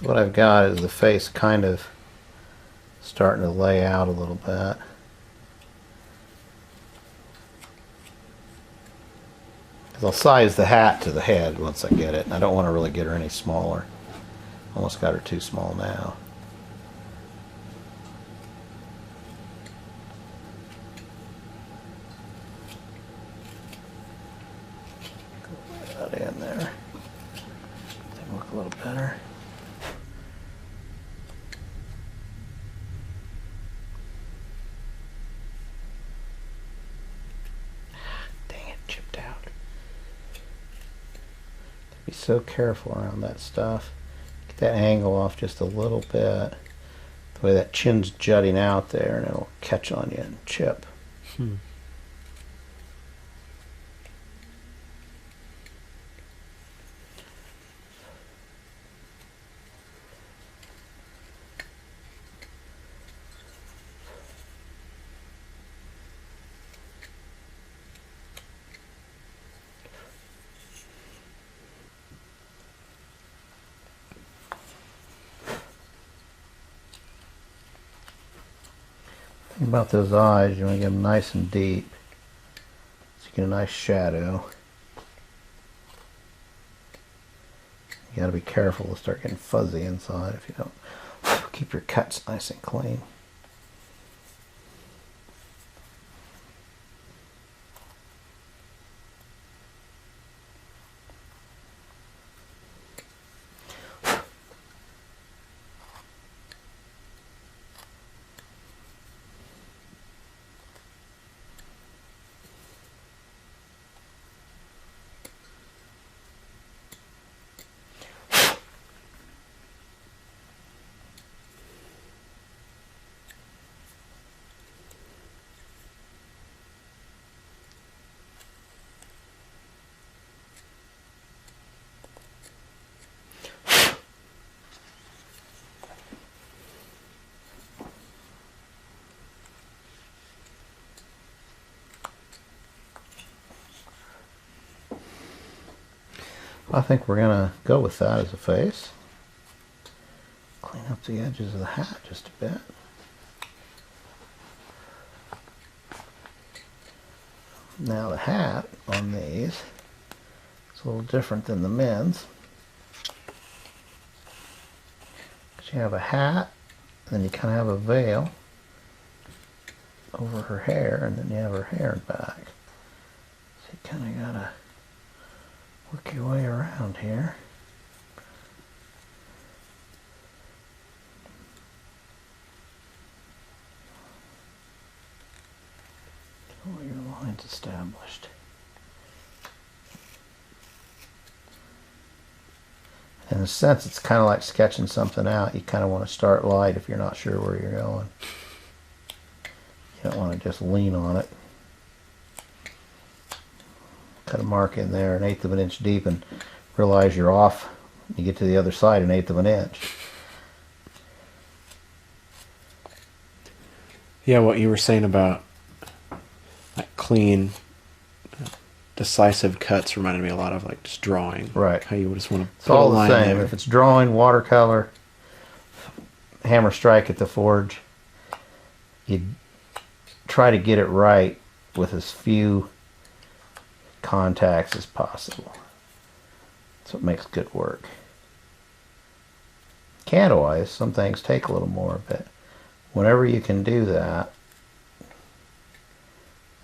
So what I've got is the face kind of starting to lay out a little bit. I'll size the hat to the head once I get it. And I don't want to really get her any smaller. Almost got her too small now. Put that in there. They look a little better. Dang it, chipped out. Be so careful around that stuff. Get that angle off just a little bit. The way that chin's jutting out there, and it'll catch on you and chip. About those eyes, you want to get them nice and deep so you get a nice shadow. You got to be careful to start getting fuzzy inside if you don't keep your cuts nice and clean. I think we're going to go with that as a face. Clean up the edges of the hat just a bit. Now the hat on these is a little different than the men's. Because you have a hat, and then you kind of have a veil over her hair, and then you have her hair back. So you kind of got to work your way around here. Get all your lines established. In a sense, it's kind of like sketching something out. You kind of want to start light if you're not sure where you're going. You don't want to just lean on it. Cut a mark in there 1/8 of an inch deep and realize you're off. You get to the other side 1/8 of an inch. Yeah, what you were saying about like clean, decisive cuts reminded me a lot of like just drawing. Right. How you would just want to It's put all a line the same. there. If it's drawing, watercolor, hammer strike at the forge, you try to get it right with as few contacts as possible. That's what makes good work. Candle-wise, some things take a little more, but whenever you can do that,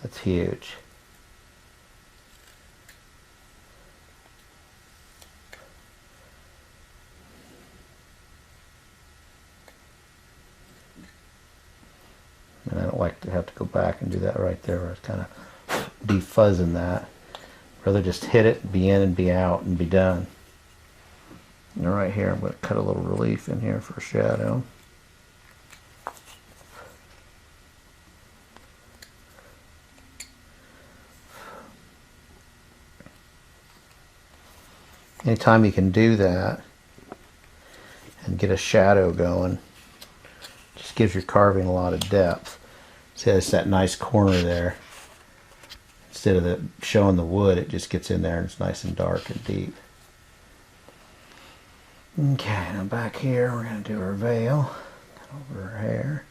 that's huge. And I don't like to have to go back and do that right there where it's kind of defuzzing that. Rather just hit it, be in and be out and be done. And right here, I'm going to cut a little relief in here for a shadow. Anytime you can do that and get a shadow going, just gives your carving a lot of depth. See, it's that nice corner there. Instead of showing the wood, it just gets in there and it's nice and dark and deep. Okay, now back here we're going to do our veil over her hair.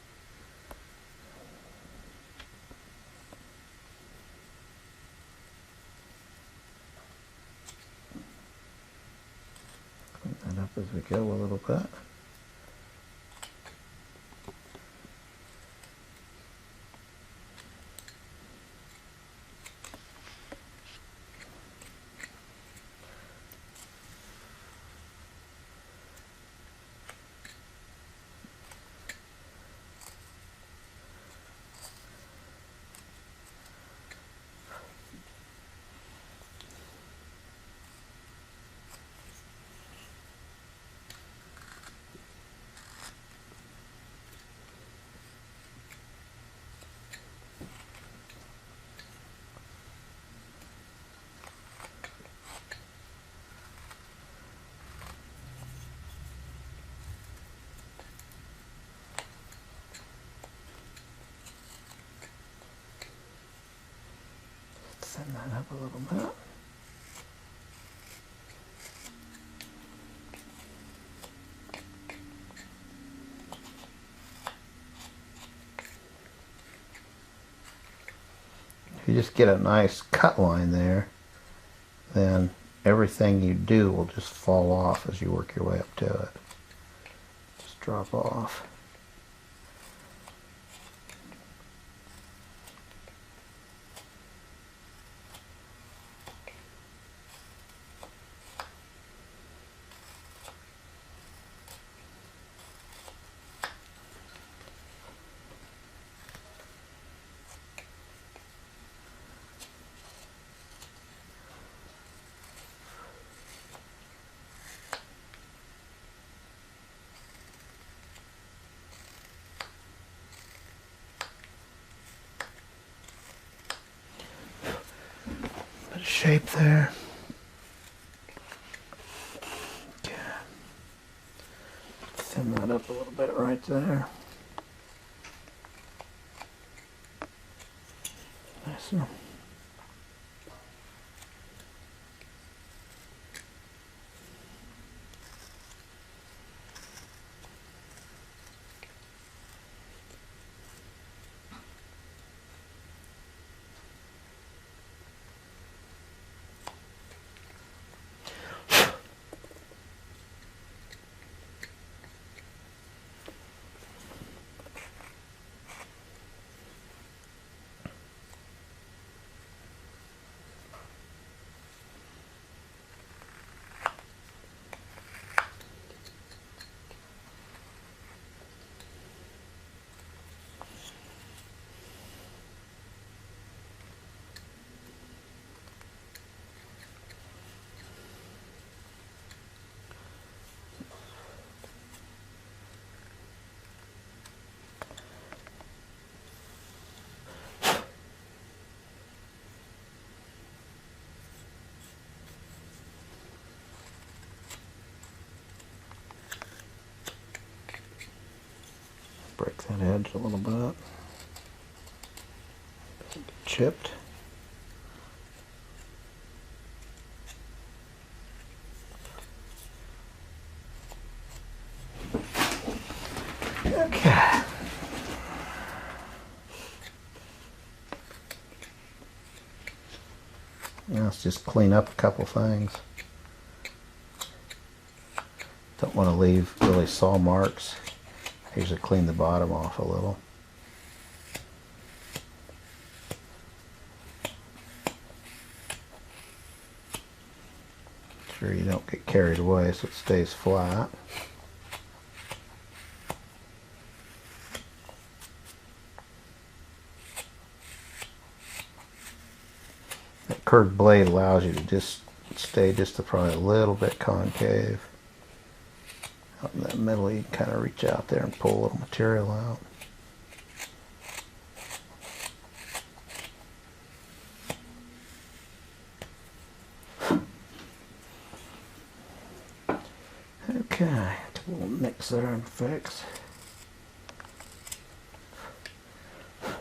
Clean that up as we go a little bit. Thin that up a little bit. If you just get a nice cut line there, then everything you do will just fall off as you work your way up to it. Just drop off. Bit of shape there. Okay. Thin that up a little bit right there. Nice one. Break that edge a little bit. Chipped. Okay. Now let's just clean up a couple things. Don't want to leave really saw marks. I usually clean the bottom off a little. Make sure you don't get carried away so it stays flat. That curved blade allows you to just stay just probably a little bit concave. Out in that middle, you can kind of reach out there and pull a little material out. Okay, we'll mix there and fix. You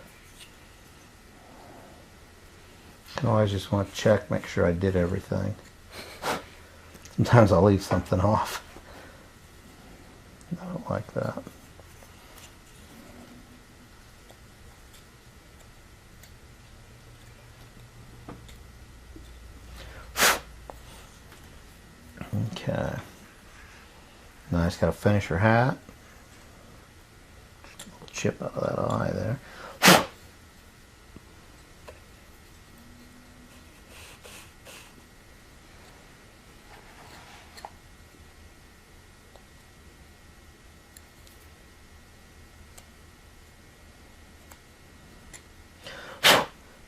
can always just want to check, make sure I did everything. Sometimes I'll leave something off. I don't like that. Okay. Now I just got to finish her hat. A little chip out of that eye there.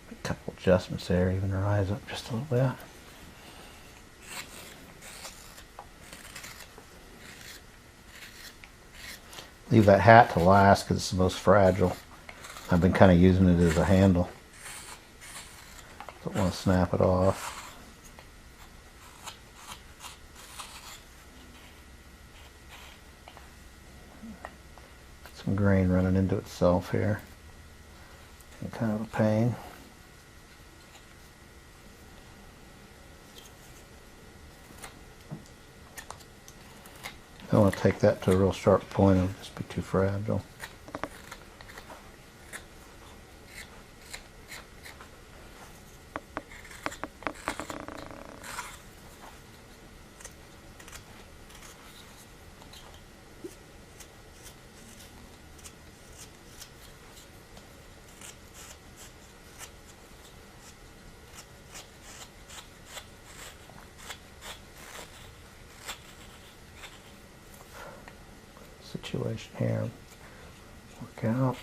A couple adjustments there, even her eyes up just a little bit. Leave that hat to last because it's the most fragile. I've been kind of using it as a handle. Don't want to snap it off. Some grain running into itself here. And kind of a pain. I don't want to take that to a real sharp point, it'll just be too fragile. Situation here, work out.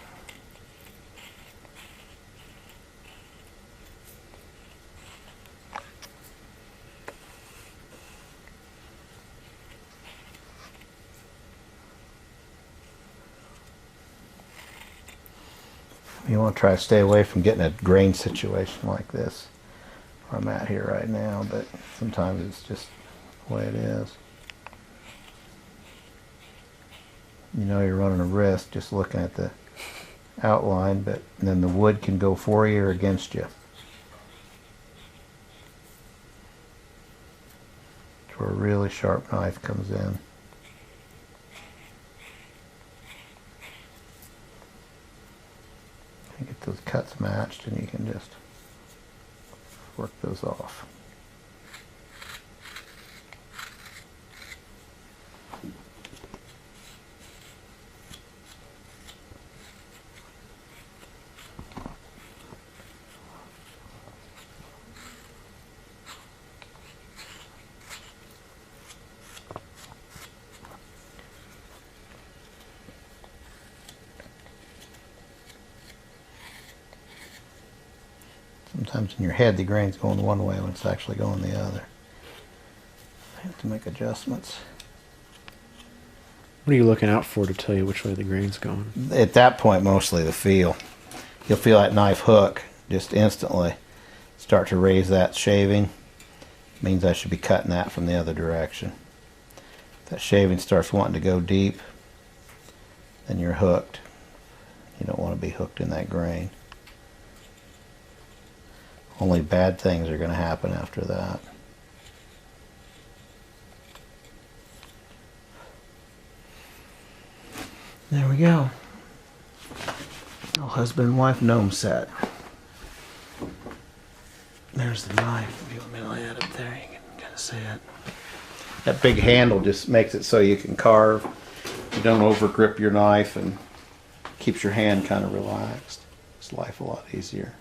You want to try to stay away from getting a grain situation like this, where I'm at here right now, but sometimes it's just the way it is. You know you're running a risk just looking at the outline, but then the wood can go for you or against you. That's where a really sharp knife comes in. You get those cuts matched and you can just work those off. Sometimes in your head the grain's going one way when it's actually going the other. I have to make adjustments. What are you looking out for to tell you which way the grain's going? At that point, mostly the feel. You'll feel that knife hook just instantly start to raise that shaving. Means I should be cutting that from the other direction. If that shaving starts wanting to go deep, then you're hooked. You don't want to be hooked in that grain. Only bad things are going to happen after that. There we go. Little husband and wife gnome set. There's the knife. If you want me to lay it up there, you can kind of see it. That big handle just makes it so you can carve. You don't over grip your knife and keeps your hand kind of relaxed. Makes life a lot easier.